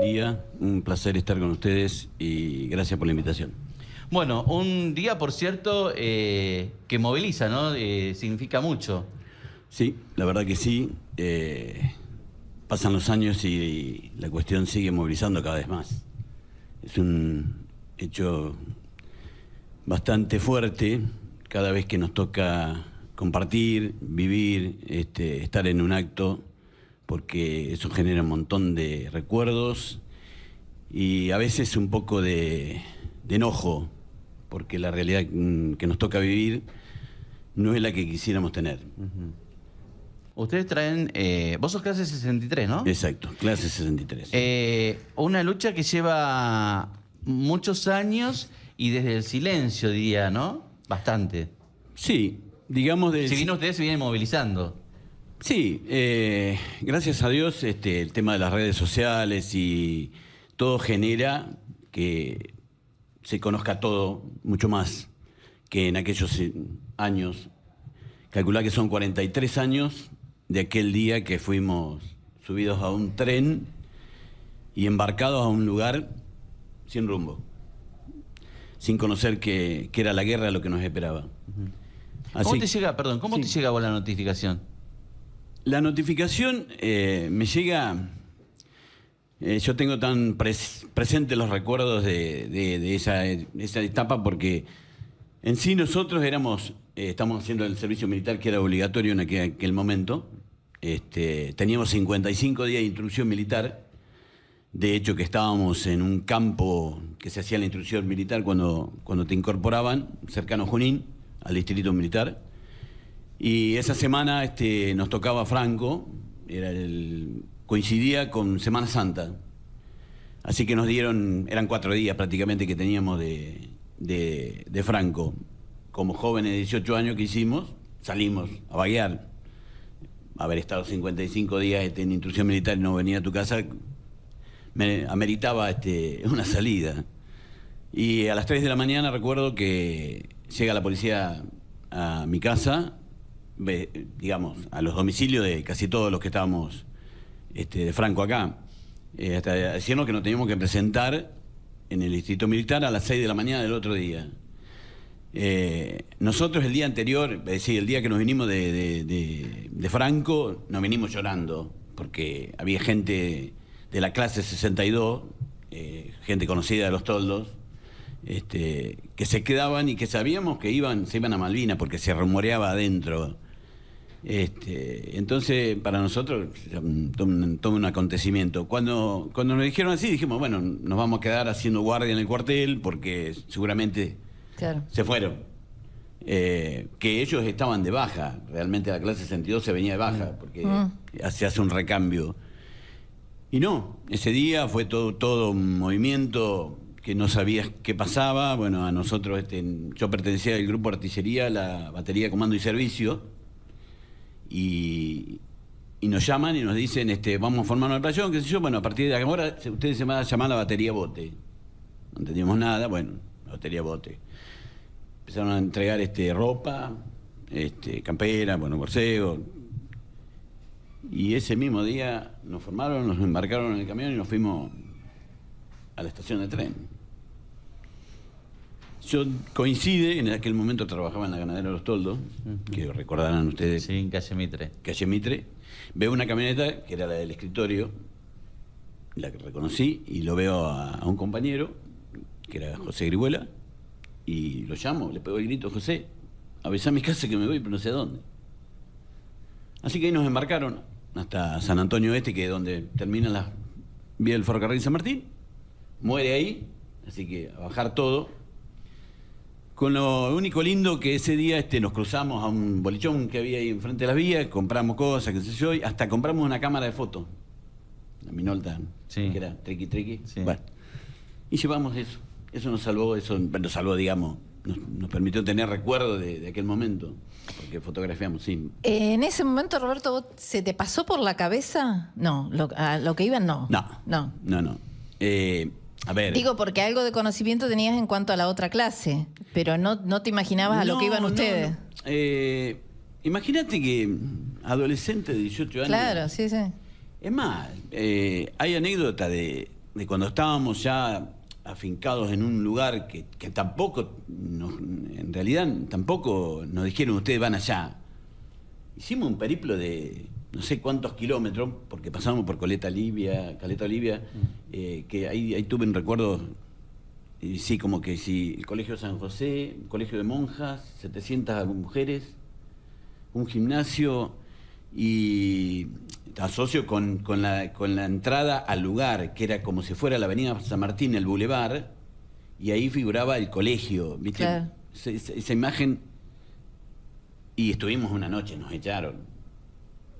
día. Un placer estar con ustedes y gracias por la invitación. Bueno, un día, por cierto, que moviliza, ¿no? Significa mucho. Sí, la verdad que sí. Pasan los años y la cuestión sigue movilizando cada vez más. Es un hecho bastante fuerte cada vez que nos toca compartir, vivir, estar en un acto, porque eso genera un montón de recuerdos y a veces un poco de enojo, porque la realidad que nos toca vivir no es la que quisiéramos tener. Ustedes traen... vos sos clase 63, ¿no? Exacto, clase 63. Una lucha que lleva muchos años y desde el silencio, diría, ¿no? Bastante. Sí, digamos... Si bien ustedes se vienen movilizando. Sí, gracias a Dios el tema de las redes sociales y todo genera que se conozca todo mucho más que en aquellos años. Calculá que son 43 años de aquel día que fuimos subidos a un tren y embarcados a un lugar sin rumbo, sin conocer que era la guerra lo que nos esperaba. Así, ¿Cómo te llega, perdón, cómo te llega a vos la notificación? La notificación me llega... yo tengo tan presentes los recuerdos de esa etapa porque en sí nosotros estamos haciendo el servicio militar que era obligatorio en aquel momento. Teníamos 55 días de instrucción militar. De hecho, que estábamos en un campo que se hacía la instrucción militar cuando te incorporaban, cercano a Junín, al distrito militar. Y esa semana nos tocaba Franco, coincidía con Semana Santa. Así que nos dieron, eran 4 días prácticamente que teníamos de Franco. Como jóvenes de 18 años que hicimos, salimos a vaguear. Haber estado 55 días en instrucción militar y no venir a tu casa, me ameritaba una salida. Y a las 3 de la mañana recuerdo que llega la policía a mi casa, digamos, a los domicilios de casi todos los que estábamos de Franco acá, hasta decirnos que nos teníamos que presentar en el distrito militar a las 6 de la mañana del otro día. Nosotros el día anterior, es decir, el día que nos vinimos de Franco, nos vinimos llorando, porque había gente de la clase 62, gente conocida de los toldos, que se quedaban y que sabíamos que se iban a Malvinas porque se rumoreaba adentro. Entonces, para nosotros, todo un acontecimiento. Cuando nos dijeron así, dijimos, bueno, nos vamos a quedar haciendo guardia en el cuartel porque seguramente se fueron. Que ellos estaban de baja, realmente la clase 62 se venía de baja porque se hace un recambio. Y no, ese día fue todo un movimiento que no sabías qué pasaba. Bueno, a nosotros, yo pertenecía al grupo de artillería, la batería de comando y servicio, y nos llaman y nos dicen, vamos a formar una operación, qué sé yo. Bueno, a partir de ahora ustedes se van a llamar la batería bote. No entendíamos nada, bueno, la batería bote. Empezaron a entregar ropa, campera, bueno, borseo. Y ese mismo día nos formaron, nos embarcaron en el camión y nos fuimos a la estación de tren. Yo coincide, en aquel momento trabajaba en la Ganadera de los Toldos, que recordarán ustedes. Sí, en Calle Mitre. Calle Mitre. Veo una camioneta, que era la del escritorio, la que reconocí, y lo veo a un compañero, que era José Gribuela, y lo llamo, le pego el grito, José, avisá a mi casa que me voy, pero no sé a dónde. Así que ahí nos embarcaron hasta San Antonio Este, que es donde termina la vía del ferrocarril San Martín. Muere ahí, así que a bajar todo. Con lo único lindo que ese día nos cruzamos a un bolichón que había ahí enfrente de las vías, compramos cosas, qué sé yo, y hasta compramos una cámara de fotos. La Minolta, sí, que era triqui. Sí. Bueno, y llevamos eso. Eso nos salvó, digamos, nos permitió tener recuerdo de aquel momento, porque fotografiamos, sí. En ese momento, Roberto, ¿se te pasó por la cabeza? No, a lo que iban no. No. A ver. Digo, porque algo de conocimiento tenías en cuanto a la otra clase, pero no te imaginabas a lo que iban ustedes. No. Imagínate que adolescente de 18 años. Claro, sí. Es más, hay anécdota de de cuando estábamos ya afincados en un lugar que tampoco, en realidad tampoco nos dijeron ustedes van allá. Hicimos un periplo de no sé cuántos kilómetros, porque pasamos por Caleta Olivia, que ahí tuve un recuerdo, y sí, como que sí, el Colegio San José, un colegio de monjas, 700 mujeres, un gimnasio, y asocio con la entrada al lugar, que era como si fuera la avenida San Martín, el Boulevard, y ahí figuraba el colegio, ¿viste? Claro. Esa imagen, y estuvimos una noche, nos echaron,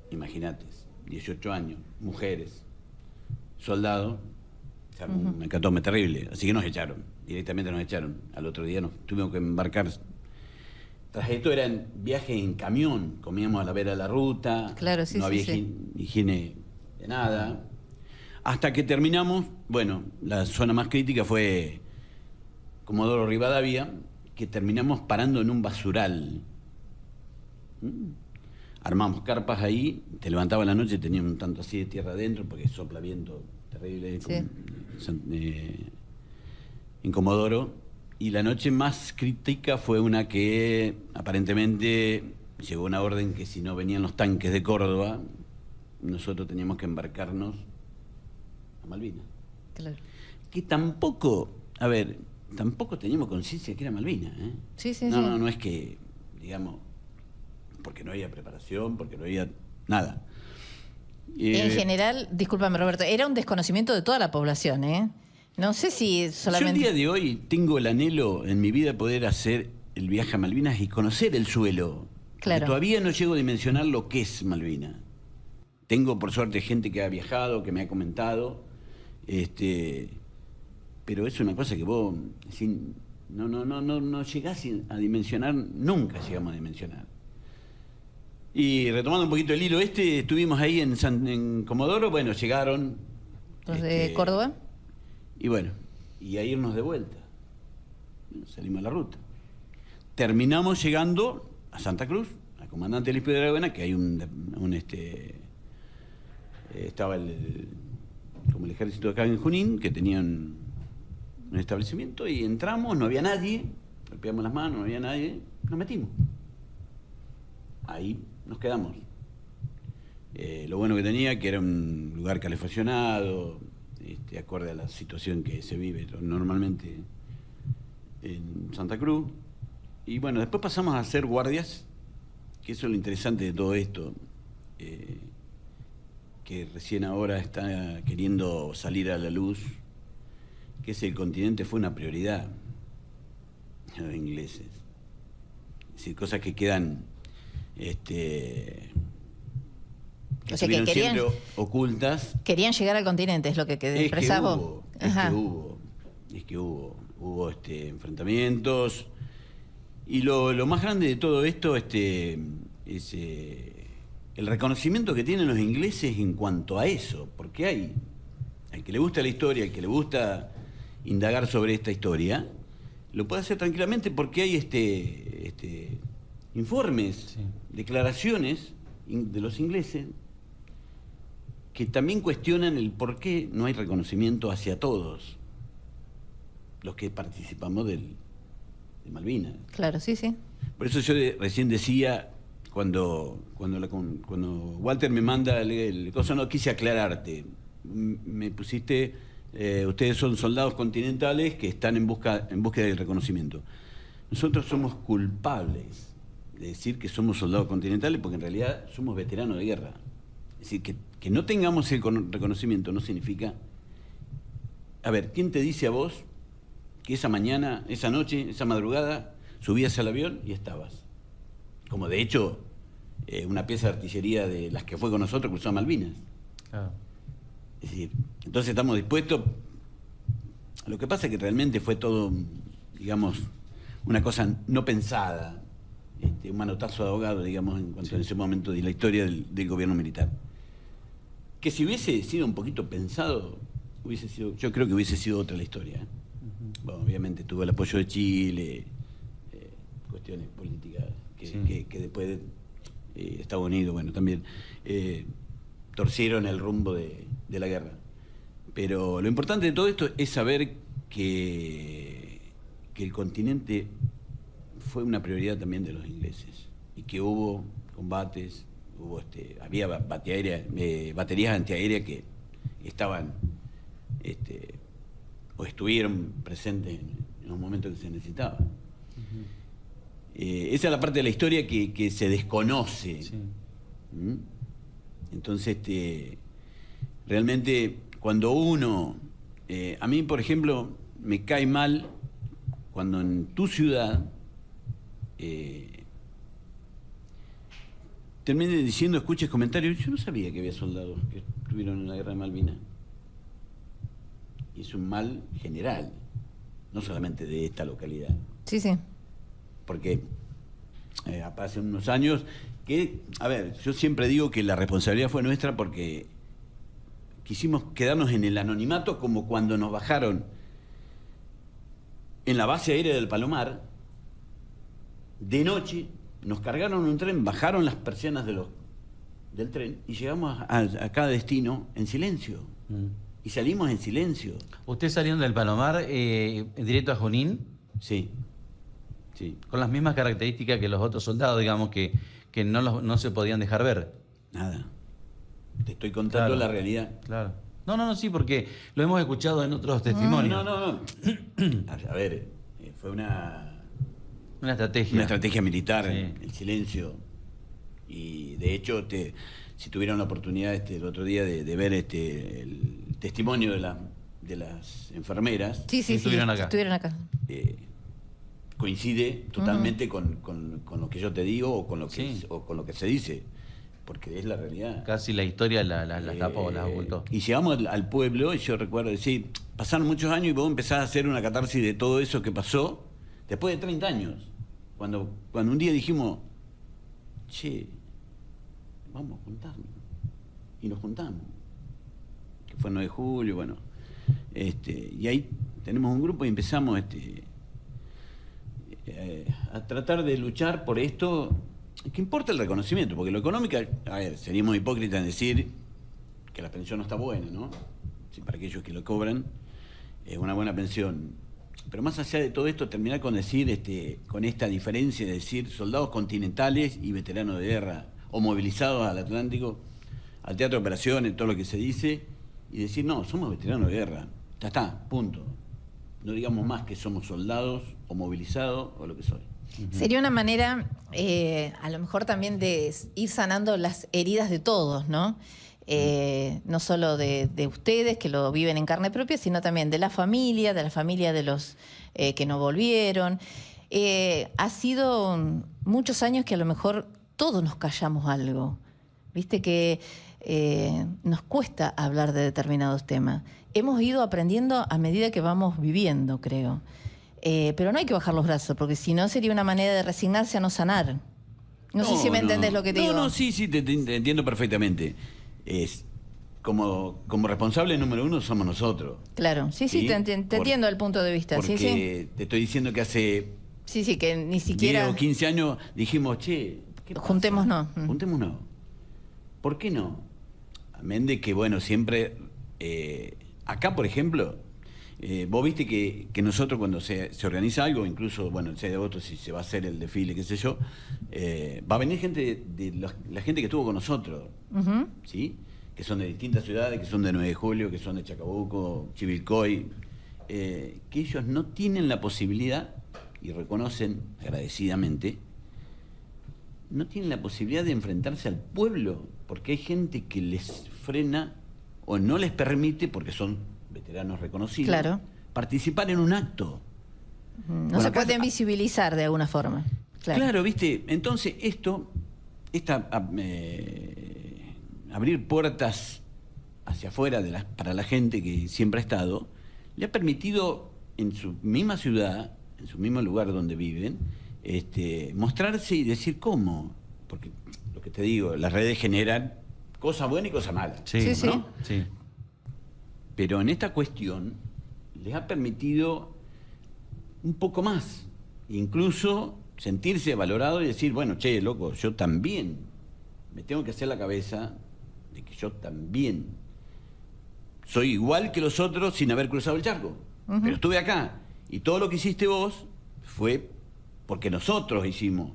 imagínate, 18 años, mujeres, soldados, se armó un hecatombe terrible, así que nos echaron, directamente nos echaron. Al otro día nos tuvimos que embarcar. Tras esto eran viajes en camión, comíamos a la vera de la ruta, Claro, sí, no había higiene de nada. Hasta que terminamos, bueno, la zona más crítica fue Comodoro Rivadavia, que terminamos parando en un basural. Armamos carpas ahí, te levantaba la noche, teníamos un tanto así de tierra adentro, porque sopla viento terrible en Comodoro. Y la noche más crítica fue una que aparentemente llegó una orden que si no venían los tanques de Córdoba, nosotros teníamos que embarcarnos a Malvinas. Claro. Que tampoco, a ver, tampoco teníamos conciencia que era Malvinas, ¿eh? Sí, sí, no, sí. No es que, digamos, porque no había preparación, porque no había nada. En general, discúlpame Roberto, era un desconocimiento de toda la población, ¿eh? No sé si solamente... Yo el día de hoy tengo el anhelo en mi vida de poder hacer el viaje a Malvinas y conocer el suelo. Claro. Porque todavía no llego a dimensionar lo que es Malvinas. Tengo por suerte gente que ha viajado, que me ha comentado, pero es una cosa que vos no llegás a dimensionar, nunca llegamos a dimensionar. Y retomando un poquito el hilo estuvimos ahí en Comodoro, bueno, llegaron... ¿Los de Córdoba? Y bueno, y a irnos de vuelta. Salimos a la ruta. Terminamos llegando a Santa Cruz, a Comandante Luis Piedrabuena, que hay estaba como el ejército acá en Junín, que tenían un establecimiento, y entramos, no había nadie, golpeamos las manos, no había nadie, nos metimos. Ahí nos quedamos. Lo bueno que tenía, que era un lugar calefaccionado, acorde a la situación que se vive normalmente en Santa Cruz. Y bueno, después pasamos a hacer guardias, que eso es lo interesante de todo esto, que recién ahora está queriendo salir a la luz, que es el continente fue una prioridad a los ingleses. Es decir, cosas que quedan... o sea, que querían, siempre ocultas. Querían llegar al continente, es lo que expresás vos. Es que hubo enfrentamientos. Y lo más grande de todo esto es el reconocimiento que tienen los ingleses en cuanto a eso, porque hay al que le gusta la historia, al que le gusta indagar sobre esta historia, lo puede hacer tranquilamente porque hay informes, declaraciones de los ingleses que también cuestionan el por qué no hay reconocimiento hacia todos los que participamos de Malvinas. Claro, sí, sí. Por eso yo recién decía, cuando Walter me manda el coso, no quise aclararte. Me pusiste, ustedes son soldados continentales que están en búsqueda del reconocimiento. Nosotros somos culpables de decir que somos soldados continentales porque en realidad somos veteranos de guerra. Es decir, que no tengamos el reconocimiento no significa... A ver, ¿quién te dice a vos que esa mañana, esa noche, esa madrugada, subías al avión y estabas? Como de hecho, una pieza de artillería de las que fue con nosotros cruzó a Malvinas. Claro. Es decir, entonces estamos dispuestos... Lo que pasa es que realmente fue todo, digamos, una cosa no pensada, un manotazo de ahogado, digamos, en cuanto a ese momento de la historia del gobierno militar. Que si hubiese sido un poquito pensado, yo creo que hubiese sido otra la historia. Bueno, obviamente tuvo el apoyo de Chile, cuestiones políticas que después Estados Unidos, bueno, también torcieron el rumbo de la guerra. Pero lo importante de todo esto es saber que el continente fue una prioridad también de los ingleses y que hubo combates, había baterías antiaéreas que estaban o estuvieron presentes en los momentos que se necesitaba. Esa es la parte de la historia que se desconoce. Sí. ¿Mm? Entonces, realmente, cuando uno... a mí, por ejemplo, me cae mal cuando en tu ciudad terminen diciendo, escuches comentarios. Yo no sabía que había soldados que estuvieron en la guerra de Malvinas. Y es un mal general, no solamente de esta localidad. Sí, sí. Porque hace unos años que, a ver, yo siempre digo que la responsabilidad fue nuestra porque quisimos quedarnos en el anonimato, como cuando nos bajaron en la base aérea del Palomar, de noche, nos cargaron un tren, bajaron las persianas del tren y llegamos a cada destino en silencio. Y salimos en silencio. ¿Ustedes salieron del Palomar directo a Junín? Sí, sí. Con las mismas características que los otros soldados, digamos, que no se podían dejar ver. Nada. Te estoy contando la realidad. Claro. No, sí, porque lo hemos escuchado en otros testimonios. No. A ver, fue una estrategia. Una estrategia militar, Sí. el silencio. Y de hecho, si tuvieron la oportunidad el otro día de ver el testimonio de las enfermeras, Sí, estuvieron acá. Estuvieron acá. coincide totalmente con lo que yo te digo o con lo que, Sí. o con lo que se dice, porque es la realidad. Casi la historia la tapó, la ocultó. Y llegamos al pueblo y yo recuerdo decir, pasaron muchos años y vos empezás a hacer una catarsis de todo eso que pasó después de 30 años. Cuando un día dijimos, che, vamos a juntarnos. Y nos juntamos. Que fue el 9 de julio, bueno. Y ahí tenemos un grupo y empezamos a tratar de luchar por esto. ¿Qué importa el reconocimiento? Porque lo económico, a ver, seríamos hipócritas en decir que la pensión no está buena, ¿no? Sí, para aquellos que lo cobran, es una buena pensión. Pero más allá de todo esto, terminar con decir, con esta diferencia de decir soldados continentales y veteranos de guerra, o movilizados al Atlántico, al teatro de operaciones, todo lo que se dice, y decir, no, somos veteranos de guerra. Ya está, punto. No digamos más que somos soldados o movilizados o lo que soy. Sería una manera, a lo mejor también de ir sanando las heridas de todos, ¿no? No solo de ustedes, que lo viven en carne propia, sino también de la familia de los que no volvieron. Ha sido muchos años que a lo mejor todos nos callamos algo. Viste que nos cuesta hablar de determinados temas. Hemos ido aprendiendo a medida que vamos viviendo, creo. Pero no hay que bajar los brazos, porque si no sería una manera de resignarse a no sanar. No sé si me entendés lo que te digo. No, sí, te entiendo perfectamente. Como responsable número uno somos nosotros. Claro, sí, te entiendo el punto de vista. Porque Sí. te estoy diciendo que hace Sí, que ni siquiera 10 o 15 años dijimos, che, ¿qué pasa? Juntémonos. Juntémonos. ¿Por qué no? Amén de que, bueno, siempre... acá, por ejemplo, vos viste que nosotros cuando se organiza algo, incluso, bueno, el 6 de agosto, si se va a hacer el desfile, qué sé yo, va a venir gente la gente que estuvo con nosotros, ¿sí? Que son de distintas ciudades, que son de 9 de julio, que son de Chacabuco, Chivilcoy, que ellos no tienen la posibilidad, y reconocen agradecidamente, no tienen la posibilidad de enfrentarse al pueblo, porque hay gente que les frena o no les permite, porque son veteranos reconocidos, Claro. participar en un acto. no Bueno, se acá- pueden visibilizar de alguna forma. Claro, ¿viste? Entonces abrir puertas hacia afuera para la gente que siempre ha estado, le ha permitido en su misma ciudad, en su mismo lugar donde viven, mostrarse y decir cómo. Porque lo que te digo, las redes generan cosas buenas y cosas malas. Sí. ¿no? Sí. Pero en esta cuestión les ha permitido un poco más, incluso sentirse valorado y decir, bueno, che, loco, yo también me tengo que hacer la cabeza de que yo también soy igual que los otros sin haber cruzado el charco. Pero estuve acá. Y todo lo que hiciste vos fue porque nosotros hicimos.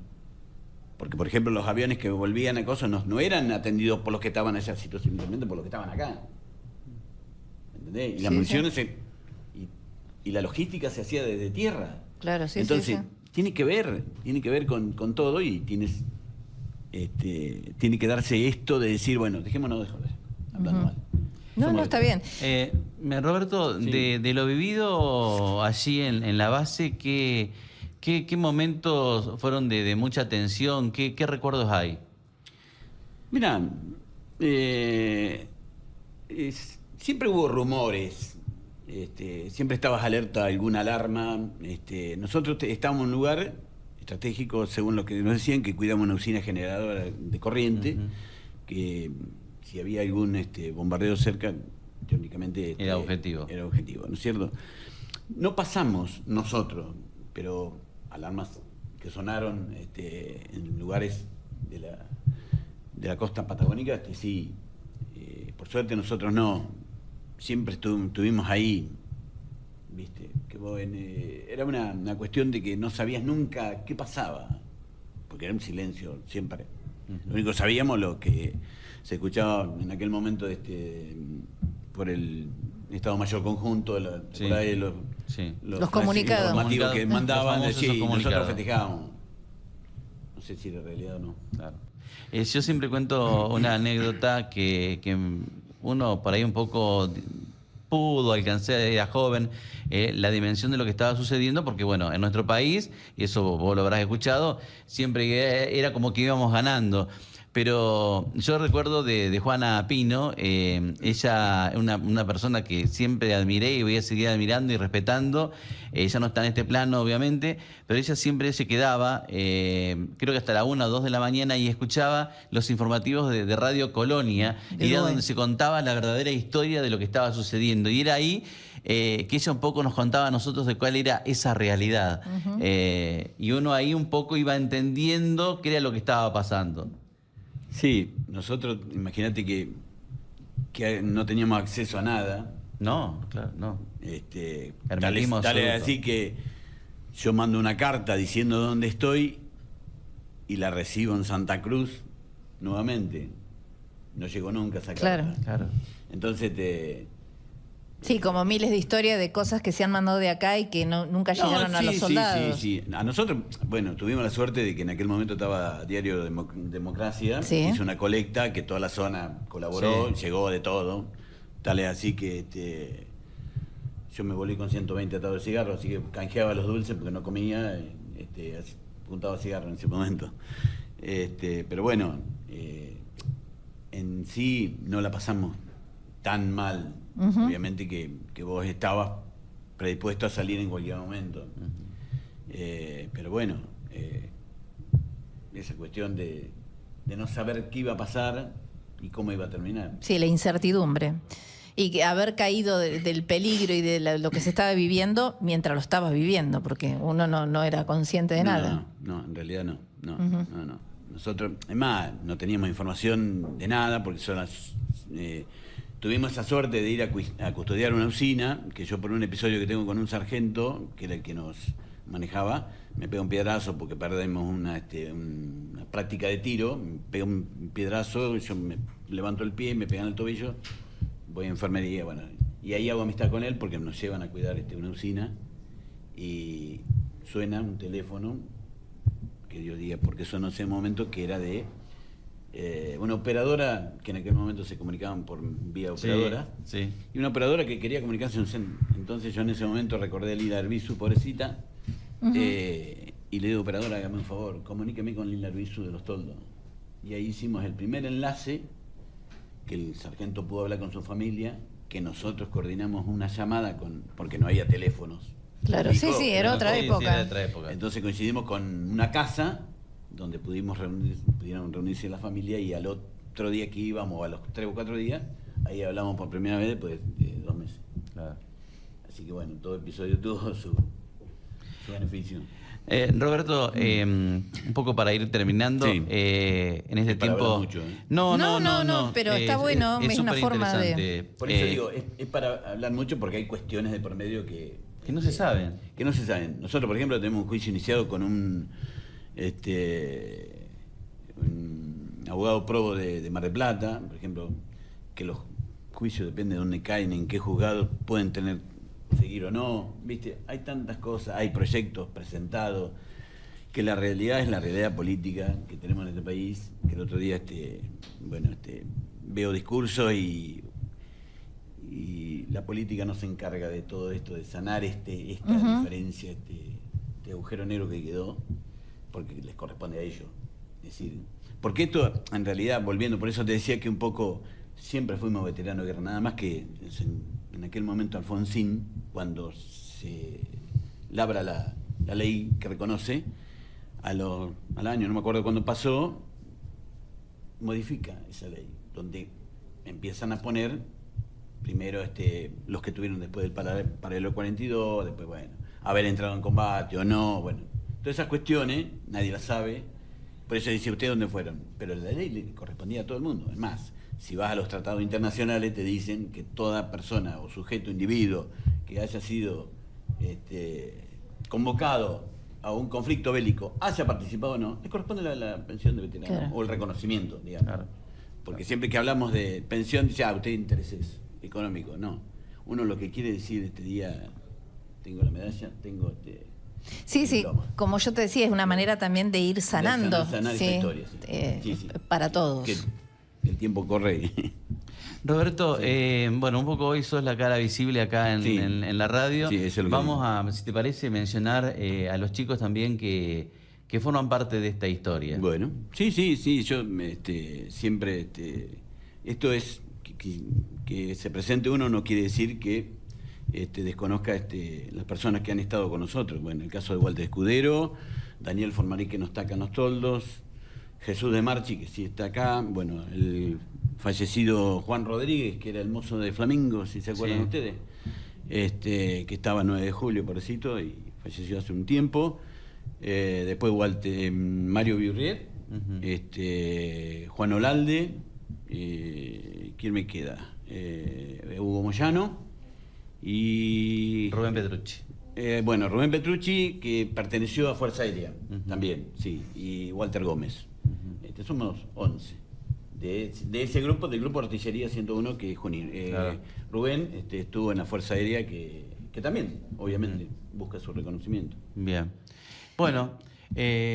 Porque, por ejemplo, los aviones que volvían a cosas no eran atendidos por los que estaban allá, sino simplemente por los que estaban acá. ¿Entendés? Y las municiones y la logística se hacía desde tierra. Claro, sí, entonces, sí. tiene que ver con todo y tiene que darse esto de decir, bueno, dejémonos de joder, hablando mal. No, está bien. Roberto, Sí. de lo vivido allí en la base, ¿qué momentos fueron de mucha tensión? ¿Qué recuerdos hay? Mira, siempre hubo rumores, siempre estabas alerta a alguna alarma. Nosotros estábamos en un lugar estratégico, según lo que nos decían, que cuidamos una usina generadora de corriente, que si había algún bombardeo cerca, teóricamente Era objetivo. Era objetivo, ¿no es cierto? No pasamos nosotros, pero alarmas que sonaron en lugares de la costa patagónica, sí. Por suerte nosotros no. Siempre estuvimos ahí, ¿viste? Era una cuestión de que no sabías nunca qué pasaba, porque era un silencio siempre. Lo único que sabíamos, lo que se escuchaba en aquel momento por el Estado Mayor Conjunto, Sí. por ahí Los comunicados. informativos que Los mandaban, famosos sí, y nosotros comunicados. festejábamos. No sé si era realidad o no. Claro. Yo siempre cuento una anécdota que uno por ahí un poco pudo alcanzar, era joven, la dimensión de lo que estaba sucediendo, porque bueno, en nuestro país, y eso vos lo habrás escuchado, siempre era como que íbamos ganando. Pero yo recuerdo de Juana Pino, ella, una persona que siempre admiré y voy a seguir admirando y respetando. Ella no está en este plano, obviamente, pero ella siempre se quedaba, creo que hasta la 1 o 2 de la mañana, y escuchaba los informativos de Radio Colonia, y era donde se contaba la verdadera historia de lo que estaba sucediendo. Y era ahí que ella un poco nos contaba a nosotros de cuál era esa realidad. Y uno ahí un poco iba entendiendo qué era lo que estaba pasando. Sí, nosotros, imagínate que no teníamos acceso a nada. No, claro, no. Tal es así que yo mando una carta diciendo dónde estoy y la recibo en Santa Cruz nuevamente. No llegó nunca esa carta. Claro. Entonces Sí, como miles de historias de cosas que se han mandado de acá y que nunca llegaron a los soldados. Sí. A nosotros, bueno, tuvimos la suerte de que en aquel momento estaba Diario Democracia, Sí. hizo una colecta que toda la zona colaboró, llegó de todo. Tal es así que yo me volví con 120 atados de cigarros, así que canjeaba los dulces porque no comía, juntaba cigarros en ese momento. Pero bueno, en sí no la pasamos tan mal. Obviamente que vos estabas predispuesto a salir en cualquier momento. Pero bueno, esa cuestión de no saber qué iba a pasar y cómo iba a terminar. Sí, la incertidumbre. Y que haber caído del peligro y de lo que se estaba viviendo mientras lo estabas viviendo, porque uno no era consciente de nada. No, en realidad no. Nosotros, además, no teníamos información de nada, porque son tuvimos esa suerte de ir a custodiar una usina, que yo por un episodio que tengo con un sargento, que era el que nos manejaba, me pega un piedrazo porque perdemos una práctica de tiro, me pega un piedrazo, yo me levanto el pie, me pegan el tobillo, voy a enfermería, bueno, y ahí hago amistad con él porque nos llevan a cuidar una usina, y suena un teléfono, que Dios diga porque sonó en ese momento, que era de una operadora, que en aquel momento se comunicaban por vía operadora, Sí. y una operadora que quería comunicarse. Entonces yo en ese momento recordé a Lila Arbizu, pobrecita, y le digo, operadora, hágame un favor, comuníqueme con Lila Arbizu de Los Toldos. Y ahí hicimos el primer enlace, que el sargento pudo hablar con su familia, que nosotros coordinamos una llamada porque no había teléfonos. Claro, sí, era otra época. Entonces coincidimos con una casa donde pudieron reunirse la familia, y al otro día que íbamos, a los 3 o 4 días, ahí hablamos por primera vez después de 2 meses. Claro. Así que bueno, todo episodio tuvo su su beneficio. Roberto, un poco para ir terminando, Sí. En este Es para tiempo... hablar mucho, ¿eh? No, pero está bueno, es una forma de- superinteresante. Por eso digo, es para hablar mucho porque hay cuestiones de por medio que no se saben. Que no se saben. Nosotros, por ejemplo, tenemos un juicio iniciado con un abogado probo de Mar del Plata, por ejemplo, que los juicios depende de dónde caen, en qué juzgado pueden seguir o no, ¿viste? Hay tantas cosas, hay proyectos presentados, que la realidad es la realidad política que tenemos en este país, que el otro día veo discursos y la política no se encarga de todo esto, de sanar esta diferencia, este agujero negro que quedó, porque les corresponde a ellos. Es decir, porque esto, en realidad, volviendo, por eso te decía que un poco siempre fuimos veteranos de guerra, nada más que en aquel momento Alfonsín, cuando se labra la ley que reconoce, al año, no me acuerdo cuándo pasó, modifica esa ley, donde empiezan a poner primero los que tuvieron después del paralelo 42, después, bueno, haber entrado en combate o no, bueno, todas esas cuestiones nadie las sabe, por eso dice usted dónde fueron, pero la ley le correspondía a todo el mundo. Es más, si vas a los tratados internacionales te dicen que toda persona o sujeto, individuo que haya sido convocado a un conflicto bélico, haya participado o no, le corresponde la pensión de veterano, claro, o el reconocimiento, digamos. Claro. Porque siempre que hablamos de pensión, dice, usted intereses económicos. No. Uno lo que quiere decir este día, tengo la medalla, tengo Sí, diploma. como yo te decía, es una manera también de ir sanando. Sanar sí, esa historia, sí. Sí. Para todos. Que el tiempo corre. Roberto, bueno, un poco hoy sos la cara visible acá en, Sí. en la radio. Sí, eso es lo que Vamos a, si te parece, mencionar a los chicos también que forman parte de esta historia. Bueno, sí, yo siempre, esto es, que se presente uno no quiere decir que desconozca las personas que han estado con nosotros. Bueno, el caso de Walter Escudero, Daniel Formarí, que no está acá en Los Toldos, Jesús de Marchi, que sí está acá, bueno, el fallecido Juan Rodríguez, que era el mozo de Flamengo, si se acuerdan Sí. ustedes, que estaba 9 de julio, pobrecito, y falleció hace un tiempo. Después Mario Biurriet, Juan Olalde, ¿quién me queda? Hugo Moyano y Rubén Petrucci. Rubén Petrucci, que perteneció a Fuerza Aérea también, sí, y Walter Gómez. Somos 11 de ese grupo, del grupo Artillería 101, que es Junín. Claro. Rubén estuvo en la Fuerza Aérea, que también, obviamente, busca su reconocimiento. Bien. Bueno,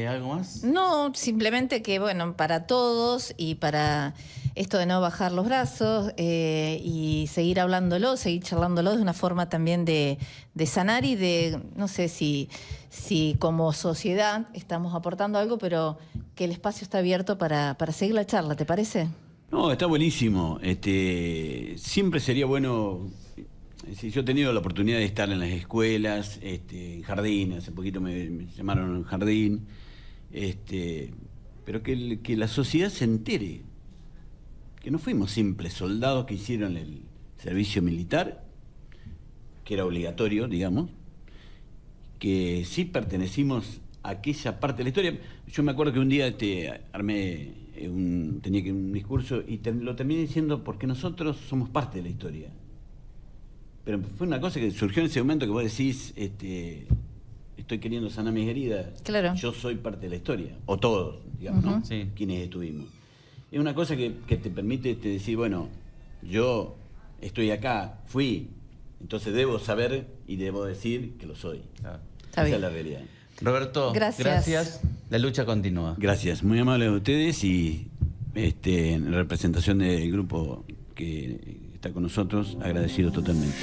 ¿algo más? No, simplemente que, bueno, para todos y para esto de no bajar los brazos y seguir hablándolo, seguir charlándolo, de una forma también de sanar y de, no sé si como sociedad estamos aportando algo, pero que el espacio está abierto para seguir la charla, ¿te parece? No, está buenísimo. Siempre sería bueno. Sí, yo he tenido la oportunidad de estar en las escuelas, en jardín, hace poquito me llamaron a un jardín, pero que la sociedad se entere que no fuimos simples soldados que hicieron el servicio militar, que era obligatorio, digamos, que sí pertenecimos a aquella parte de la historia. Yo me acuerdo que un día armé tenía que un discurso y lo terminé diciendo porque nosotros somos parte de la historia. Pero fue una cosa que surgió en ese momento que vos decís, estoy queriendo sanar mis heridas. Claro. Yo soy parte de la historia, o todos, digamos, ¿no? Sí. Quienes estuvimos. Es una cosa que te permite decir, bueno, yo estoy acá, fui, entonces debo saber y debo decir que lo soy. Claro. Está Esa bien. es la realidad. Roberto, Gracias. La lucha continúa. Gracias, muy amables a ustedes y en representación del grupo que está con nosotros, agradecido totalmente.